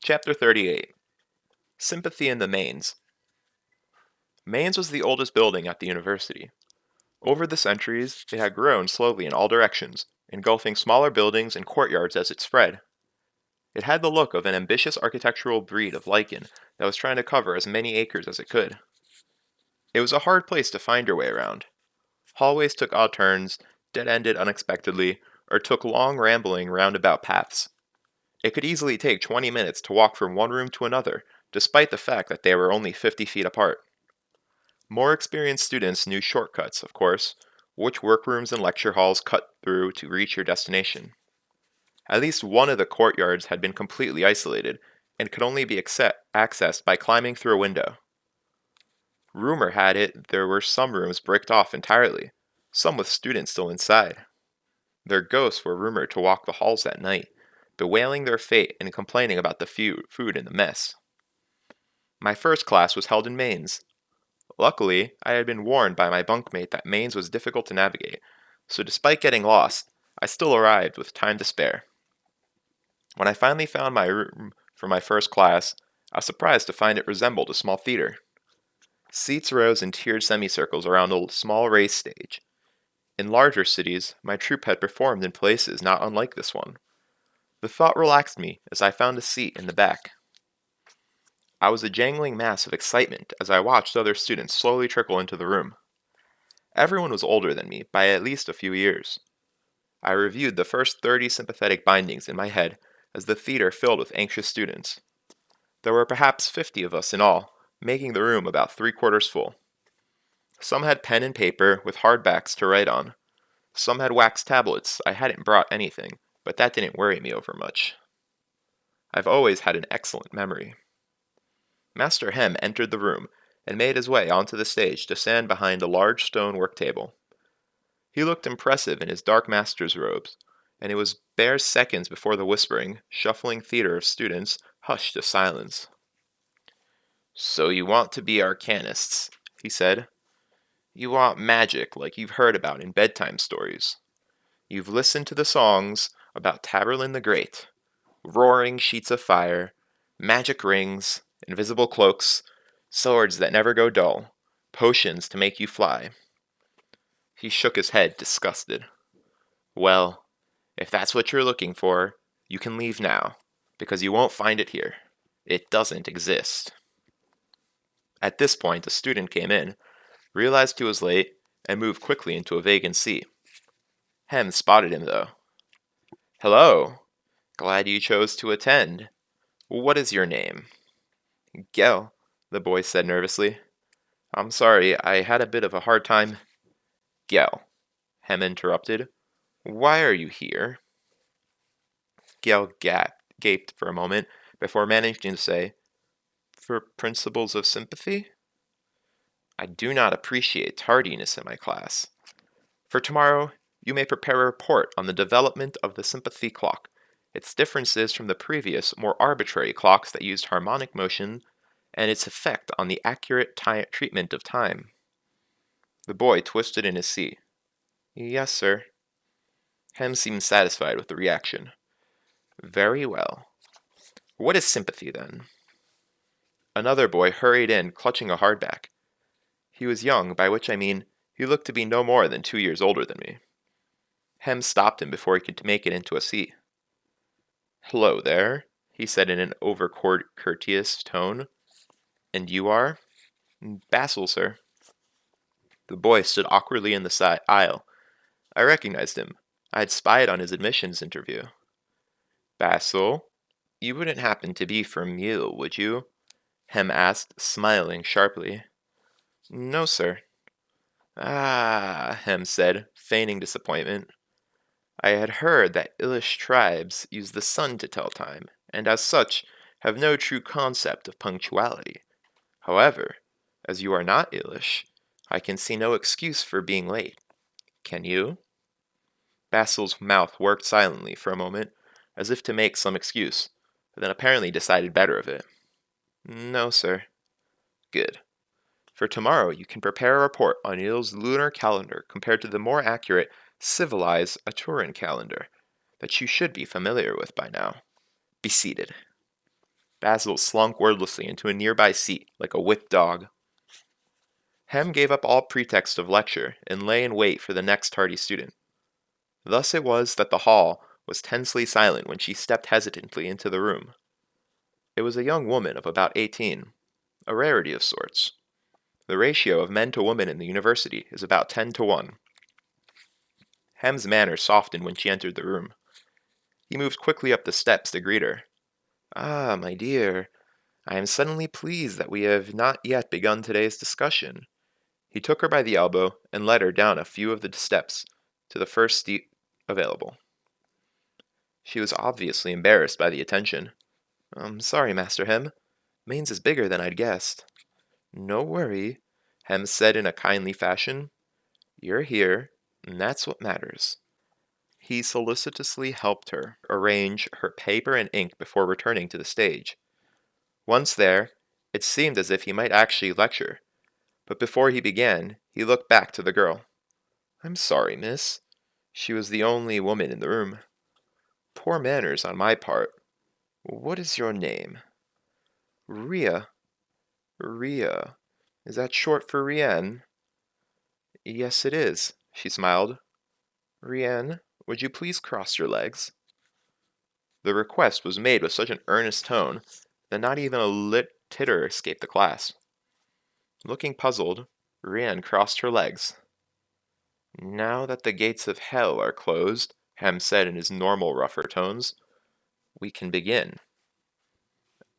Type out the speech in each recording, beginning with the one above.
Chapter 38. Sympathy in the Mains. Mains was the oldest building at the university. Over the centuries, it had grown slowly in all directions, engulfing smaller buildings and courtyards as it spread. It had the look of an ambitious architectural breed of lichen that was trying to cover as many acres as it could. It was a hard place to find your way around. Hallways took odd turns, dead-ended unexpectedly, or took long rambling roundabout paths. It could easily take 20 minutes to walk from one room to another, despite the fact that they were only 50 feet apart. More experienced students knew shortcuts, of course, which workrooms and lecture halls cut through to reach your destination. At least one of the courtyards had been completely isolated, and could only be accessed by climbing through a window. Rumor had it there were some rooms bricked off entirely, some with students still inside. Their ghosts were rumored to walk the halls at night, bewailing their fate and complaining about the food in the mess. My first class was held in Mains. Luckily, I had been warned by my bunkmate that Mains was difficult to navigate, so despite getting lost, I still arrived with time to spare. When I finally found my room for my first class, I was surprised to find it resembled a small theater. Seats rose in tiered semicircles around a small raised stage. In larger cities, my troupe had performed in places not unlike this one. The thought relaxed me as I found a seat in the back. I was a jangling mass of excitement as I watched other students slowly trickle into the room. Everyone was older than me by at least a few years. I reviewed the first 30 sympathetic bindings in my head as the theater filled with anxious students. There were perhaps 50 of us in all, making the room about 3/4 full. Some had pen and paper with hardbacks to write on. Some had wax tablets. I hadn't brought anything, but that didn't worry me over much. I've always had an excellent memory. Master Hem entered the room and made his way onto the stage to stand behind a large stone work table. He looked impressive in his dark master's robes, and it was bare seconds before the whispering, shuffling theater of students hushed to silence. "So you want to be arcanists," he said. "You want magic like you've heard about in bedtime stories. You've listened to the songs about Taborlin the Great. Roaring sheets of fire, magic rings, invisible cloaks, swords that never go dull, potions to make you fly." He shook his head, disgusted. "Well, if that's what you're looking for, you can leave now, because you won't find it here. It doesn't exist." At this point, a student came in, realized he was late, and moved quickly into a vacant seat. Hem spotted him, though. "Hello. Glad you chose to attend. What is your name?" "Gel," the boy said nervously. "I'm sorry, I had a bit of a hard time." "Gel," Hem interrupted. "Why are you here?" Gel gaped for a moment before managing to say, "For principles of sympathy?" "I do not appreciate tardiness in my class. For tomorrow, you may prepare a report on the development of the sympathy clock, its differences from the previous, more arbitrary clocks that used harmonic motion, and its effect on the accurate treatment of time." The boy twisted in his seat. "Yes, sir." Hem seemed satisfied with the reaction. "Very well. What is sympathy, then?" Another boy hurried in, clutching a hardback. He was young, by which I mean he looked to be no more than 2 years older than me. Hem stopped him before he could make it into a seat. "Hello there," he said in an over-courteous tone. "And you are?" "Basil, sir." The boy stood awkwardly in the aisle. I recognized him. I had spied on his admissions interview. "Basil, you wouldn't happen to be from Yale, would you?" Hem asked, smiling sharply. "No, sir." "Ah," Hem said, feigning disappointment. "I had heard that Ilish tribes use the sun to tell time, and as such, have no true concept of punctuality. However, as you are not Ilish, I can see no excuse for being late. Can you?" Basil's mouth worked silently for a moment, as if to make some excuse, but then apparently decided better of it. "No, sir." "Good. For tomorrow you can prepare a report on Yale's lunar calendar compared to the more accurate, civilized Aturan calendar that you should be familiar with by now. Be seated." Basil slunk wordlessly into a nearby seat like a whipped dog. Hem gave up all pretext of lecture and lay in wait for the next tardy student. Thus it was that the hall was tensely silent when she stepped hesitantly into the room. It was a young woman of about 18, a rarity of sorts. The ratio of men to women in the university is about 10 to 1. Hem's manner softened when she entered the room. He moved quickly up the steps to greet her. "Ah, my dear, I am suddenly pleased that we have not yet begun today's discussion." He took her by the elbow and led her down a few of the steps to the first seat available. She was obviously embarrassed by the attention. "I'm sorry, Master Hem. Mainz is bigger than I'd guessed." "No worry," Hem said in a kindly fashion. "You're here, and that's what matters." He solicitously helped her arrange her paper and ink before returning to the stage. Once there, it seemed as if he might actually lecture, but before he began, he looked back to the girl. "I'm sorry, miss." She was the only woman in the room. "Poor manners on my part. What is your name?" "Ria." "Ria. Is that short for Rienne?" "Yes, it is," she smiled. "Rienne, would you please cross your legs?" The request was made with such an earnest tone that not even a titter escaped the class. Looking puzzled, Rienne crossed her legs. "Now that the gates of hell are closed," Hem said in his normal rougher tones, "we can begin."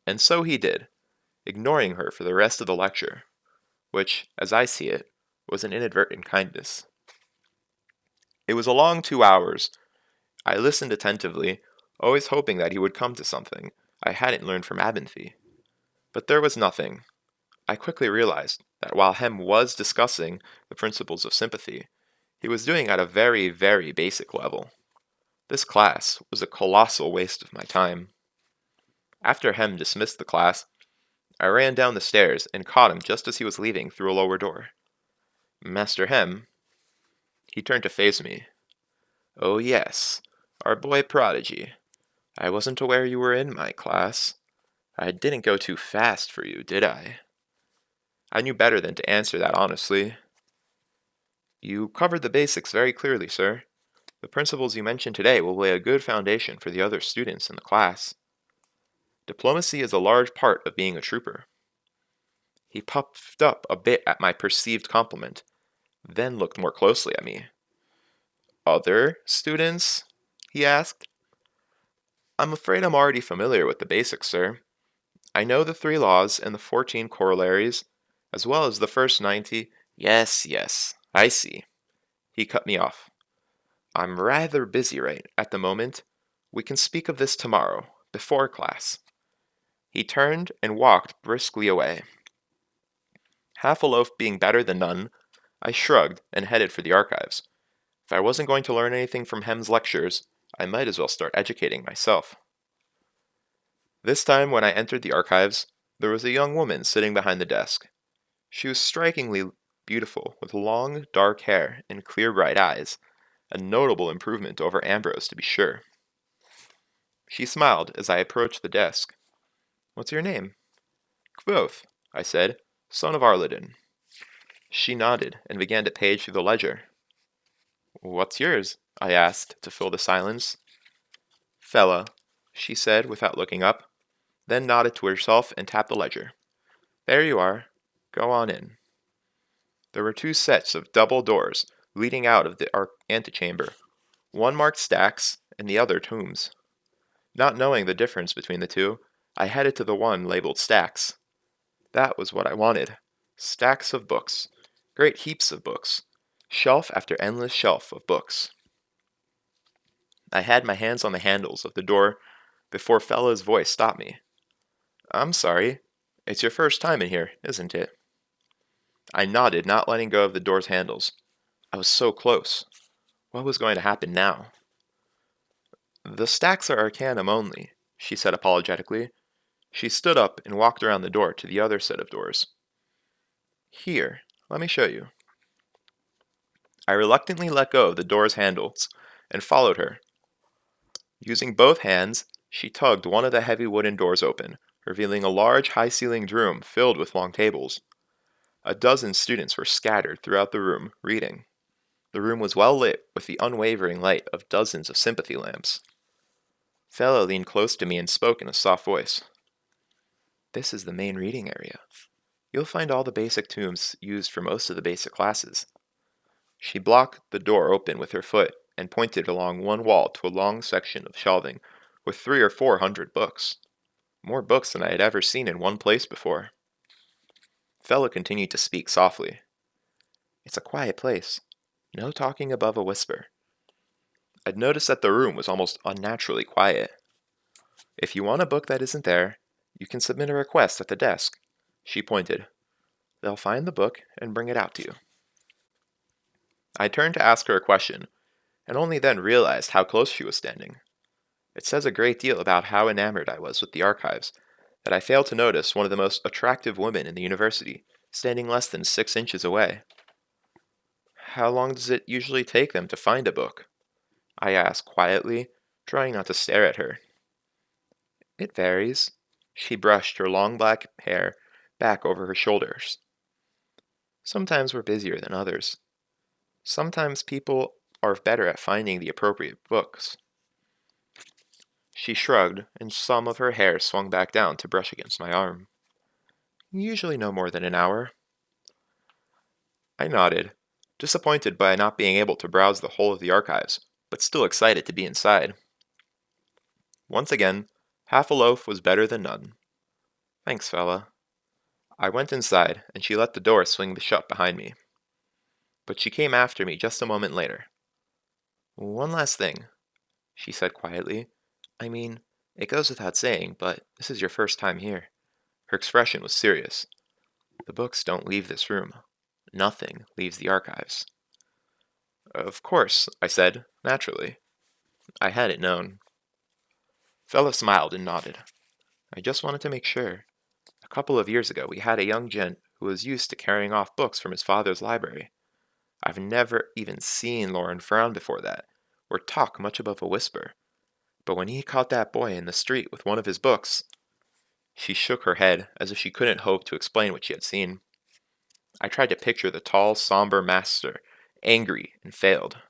And so he did, ignoring her for the rest of the lecture, which, as I see it, was an inadvertent kindness. It was a long 2 hours. I listened attentively, always hoping that he would come to something I hadn't learned from Abinthy. But there was nothing. I quickly realized that while Hem was discussing the principles of sympathy, he was doing it at a very, very basic level. This class was a colossal waste of my time. After Hem dismissed the class, I ran down the stairs and caught him just as he was leaving through a lower door. "Master Hem." He turned to face me. "Oh yes, our boy Prodigy. I wasn't aware you were in my class. I didn't go too fast for you, did I?" I knew better than to answer that honestly. "You covered the basics very clearly, sir. The principles you mentioned today will lay a good foundation for the other students in the class. Diplomacy is a large part of being a trooper." He puffed up a bit at my perceived compliment, then looked more closely at me. "Other students?" he asked. "I'm afraid I'm already familiar with the basics, sir. I know the 3 laws and the 14 corollaries, as well as the first 90. Yes, yes, I see." He cut me off. "I'm rather busy right at the moment. We can speak of this tomorrow, before class." He turned and walked briskly away. Half a loaf being better than none, I shrugged and headed for the archives. If I wasn't going to learn anything from Hem's lectures, I might as well start educating myself. This time, when I entered the archives, there was a young woman sitting behind the desk. She was strikingly beautiful, with long, dark hair and clear, bright eyes, a notable improvement over Ambrose, to be sure. She smiled as I approached the desk. "What's your name?" "Kvothe," I said, "son of Arladin." She nodded and began to page through the ledger. "What's yours?" I asked to fill the silence. "Fella," she said without looking up, then nodded to herself and tapped the ledger. "There you are. Go on in." There were 2 sets of double doors leading out of the antechamber, one marked stacks and the other tombs. Not knowing the difference between the two, I headed to the one labeled stacks. That was what I wanted. Stacks of books. Great heaps of books. Shelf after endless shelf of books. I had my hands on the handles of the door before Fella's voice stopped me. "I'm sorry. It's your first time in here, isn't it?" I nodded, not letting go of the door's handles. I was so close. What was going to happen now? "The stacks are arcanum only," she said apologetically. She stood up and walked around the door to the other set of doors. "Here, let me show you." I reluctantly let go of the door's handles and followed her. Using both hands, she tugged one of the heavy wooden doors open, revealing a large, high-ceilinged room filled with long tables. A dozen students were scattered throughout the room, reading. The room was well lit with the unwavering light of dozens of sympathy lamps. Fella leaned close to me and spoke in a soft voice. "This is the main reading area. You'll find all the basic tomes used for most of the basic classes." She blocked the door open with her foot and pointed along one wall to a long section of shelving with 300 or 400 books. More books than I had ever seen in one place before. Fella continued to speak softly. "It's a quiet place. No talking above a whisper." I'd noticed that the room was almost unnaturally quiet. "If you want a book that isn't there, you can submit a request at the desk." She pointed. "They'll find the book and bring it out to you." I turned to ask her a question, and only then realized how close she was standing. It says a great deal about how enamored I was with the archives, that I failed to notice one of the most attractive women in the university, standing less than 6 inches away. "How long does it usually take them to find a book?" I asked quietly, trying not to stare at her. "It varies." She brushed her long black hair back over her shoulders. "Sometimes we're busier than others. Sometimes people are better at finding the appropriate books." She shrugged, and some of her hair swung back down to brush against my arm. "Usually no more than an hour." I nodded, disappointed by not being able to browse the whole of the archives, but still excited to be inside. Once again, half a loaf was better than none. "Thanks, fella." I went inside, and she let the door swing shut behind me. But she came after me just a moment later. "One last thing," she said quietly. "I mean, it goes without saying, but this is your first time here." Her expression was serious. "The books don't leave this room. Nothing leaves the archives." "Of course," I said, naturally. I hadn't known. Fella smiled and nodded. "I just wanted to make sure. A couple of years ago, we had a young gent who was used to carrying off books from his father's library. I've never even seen Lauren frown before that, or talk much above a whisper. But when he caught that boy in the street with one of his books—" She shook her head as if she couldn't hope to explain what she had seen. I tried to picture the tall, somber master, angry, and failed.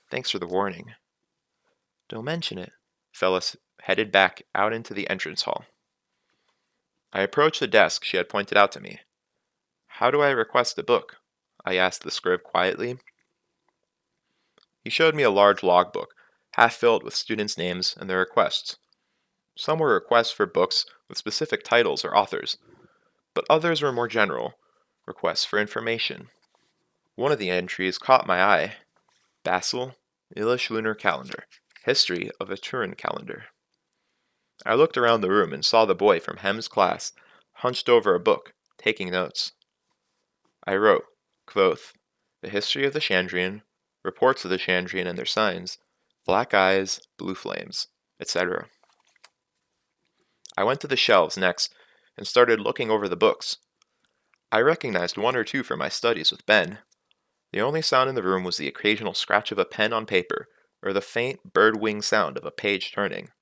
"Thanks for the warning." "Don't mention it." Phyllis headed back out into the entrance hall. I approached the desk she had pointed out to me. "How do I request a book?" I asked the scribe quietly. He showed me a large logbook, half filled with students' names and their requests. Some were requests for books with specific titles or authors, but others were more general, requests for information. One of the entries caught my eye. Basel, Ilish Lunar Calendar, History of a Turin Calendar. I looked around the room and saw the boy from Hem's class, hunched over a book, taking notes. I wrote, quoth, "The history of the Chandrian, reports of the Chandrian and their signs, black eyes, blue flames, etc." I went to the shelves next and started looking over the books. I recognized one or two from my studies with Ben. The only sound in the room was the occasional scratch of a pen on paper or the faint bird-wing sound of a page turning.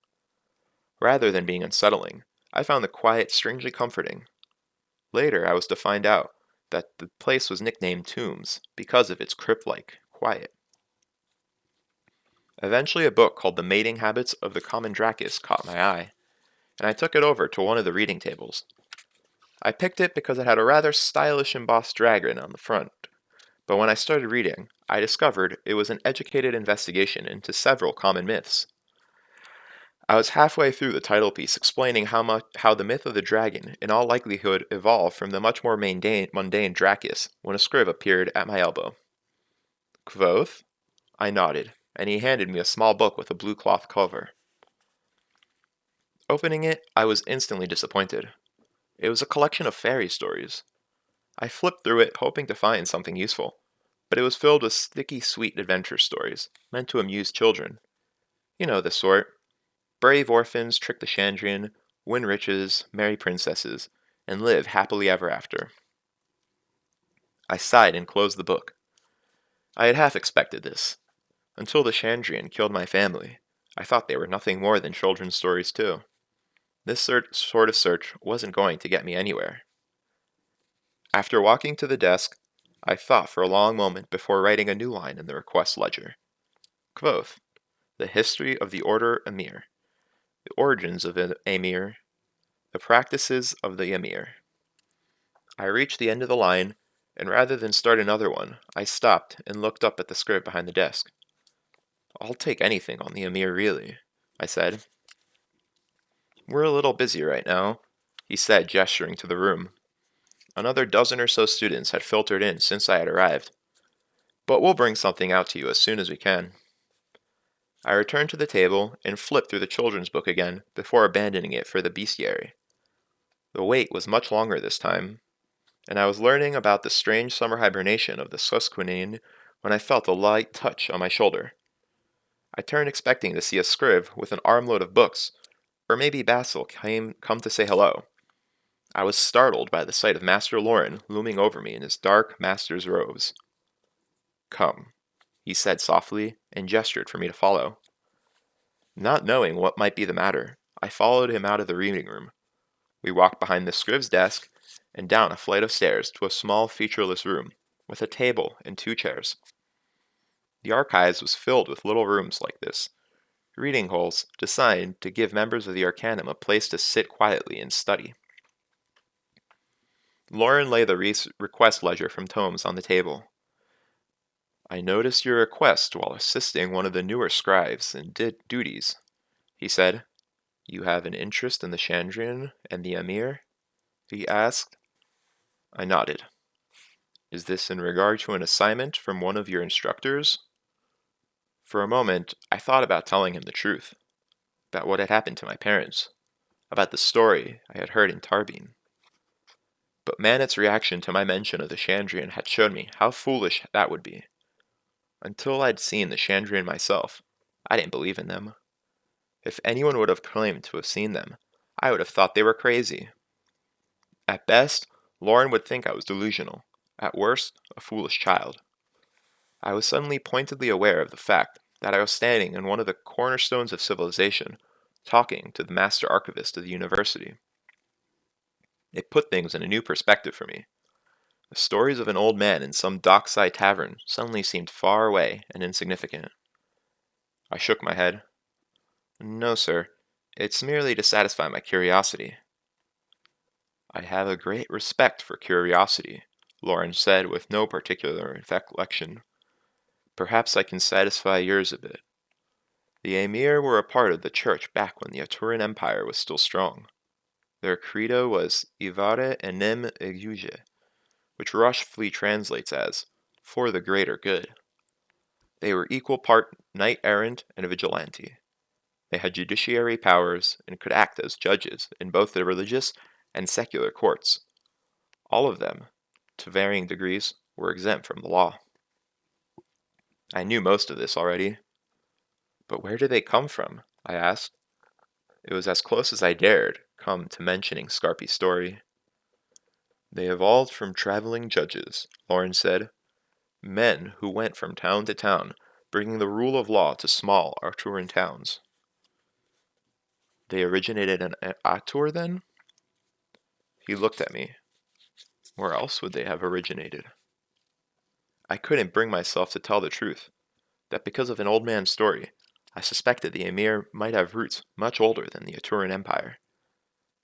Rather than being unsettling, I found the quiet strangely comforting. Later, I was to find out that the place was nicknamed Tombs because of its crypt-like quiet. Eventually, a book called The Mating Habits of the Common Dracus caught my eye, and I took it over to one of the reading tables. I picked it because it had a rather stylish embossed dragon on the front, but when I started reading, I discovered it was an educated investigation into several common myths. I was halfway through the title piece explaining how the myth of the dragon in all likelihood evolved from the much more mundane Dracus when a scribe appeared at my elbow. "Quoth?" I nodded, and he handed me a small book with a blue cloth cover. Opening it, I was instantly disappointed. It was a collection of fairy stories. I flipped through it, hoping to find something useful, but it was filled with sticky, sweet adventure stories, meant to amuse children. You know the sort. Brave orphans trick the Chandrian, win riches, marry princesses, and live happily ever after. I sighed and closed the book. I had half expected this. Until the Chandrian killed my family, I thought they were nothing more than children's stories too. This sort of search wasn't going to get me anywhere. After walking to the desk, I thought for a long moment before writing a new line in the request ledger. Quoth, the history of the Order Emir, the origins of the Emir, the practices of the Emir. I reached the end of the line, and rather than start another one, I stopped and looked up at the script behind the desk. I'll take anything on the Emir, really, I said. We're a little busy right now, he said, gesturing to the room. Another dozen or so students had filtered in since I had arrived, but we'll bring something out to you as soon as we can. I returned to the table and flipped through the children's book again before abandoning it for the bestiary. The wait was much longer this time, and I was learning about the strange summer hibernation of the susquehanne when I felt a light touch on my shoulder. I turned expecting to see a scriv with an armload of books, or maybe Basil come to say hello. I was startled by the sight of Master Lauren looming over me in his dark master's robes. Come, he said softly, and gestured for me to follow. Not knowing what might be the matter, I followed him out of the reading room. We walked behind the scriv's desk and down a flight of stairs to a small featureless room, with a table and 2 chairs. The archives was filled with little rooms like this, reading holes designed to give members of the Arcanum a place to sit quietly and study. Lauren laid the request ledger from tomes on the table. I noticed your request while assisting one of the newer scribes in duties, he said. You have an interest in the Chandrian and the Emir? He asked. I nodded. Is this in regard to an assignment from one of your instructors? For a moment, I thought about telling him the truth, about what had happened to my parents, about the story I had heard in Tarbine. But Manet's reaction to my mention of the Chandrian had shown me how foolish that would be. Until I'd seen the Chandrian myself, I didn't believe in them. If anyone would have claimed to have seen them, I would have thought they were crazy. At best, Lauren would think I was delusional. At worst, a foolish child. I was suddenly pointedly aware of the fact that I was standing in one of the cornerstones of civilization, talking to the master archivist of the university. It put things in a new perspective for me. The stories of an old man in some dockside tavern suddenly seemed far away and insignificant. I shook my head. No, sir. It's merely to satisfy my curiosity. I have a great respect for curiosity, Lauren said with no particular inflection. Perhaps I can satisfy yours a bit. The Emir were a part of the church back when the Aturan Empire was still strong. Their credo was Ivare enem eguge, which roughly translates as, for the greater good. They were equal part knight-errant and vigilante. They had judiciary powers and could act as judges in both the religious and secular courts. All of them, to varying degrees, were exempt from the law. I knew most of this already. But where did they come from? I asked. It was as close as I dared come to mentioning Scarpy's story. They evolved from traveling judges, Lauren said. Men who went from town to town, bringing the rule of law to small Arturan towns. They originated in Atur, then? He looked at me. Where else would they have originated? I couldn't bring myself to tell the truth, that because of an old man's story, I suspected the Emir might have roots much older than the Aturan Empire,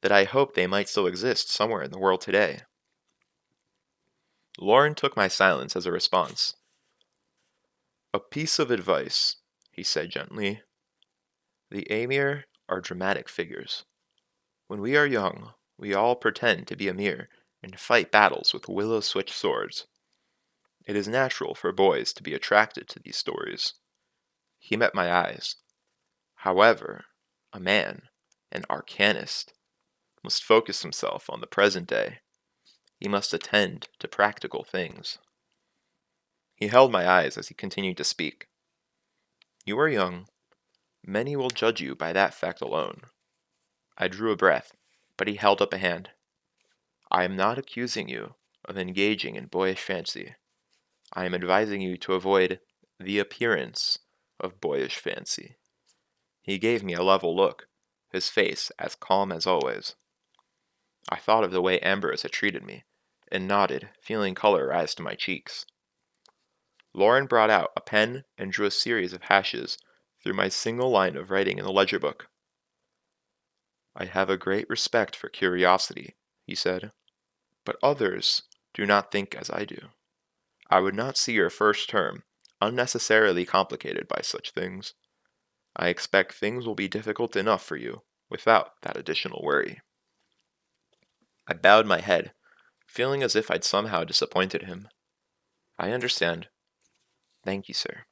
that I hoped they might still exist somewhere in the world today. Lauren took my silence as a response. A piece of advice, he said gently. The Emir are dramatic figures. When we are young, we all pretend to be Emir and fight battles with willow-switch swords. It is natural for boys to be attracted to these stories. He met my eyes. However, a man, an arcanist, must focus himself on the present day. He must attend to practical things. He held my eyes as he continued to speak. You are young. Many will judge you by that fact alone. I drew a breath, but he held up a hand. I am not accusing you of engaging in boyish fancy. I am advising you to avoid the appearance of boyish fancy. He gave me a level look, his face as calm as always. I thought of the way Ambrose had treated me, and nodded, feeling color rise to my cheeks. Lauren brought out a pen and drew a series of hashes through my single line of writing in the ledger book. I have a great respect for curiosity, he said, but others do not think as I do. I would not see your first term unnecessarily complicated by such things. I expect things will be difficult enough for you without that additional worry. I bowed my head, feeling as if I'd somehow disappointed him. I understand. Thank you, sir.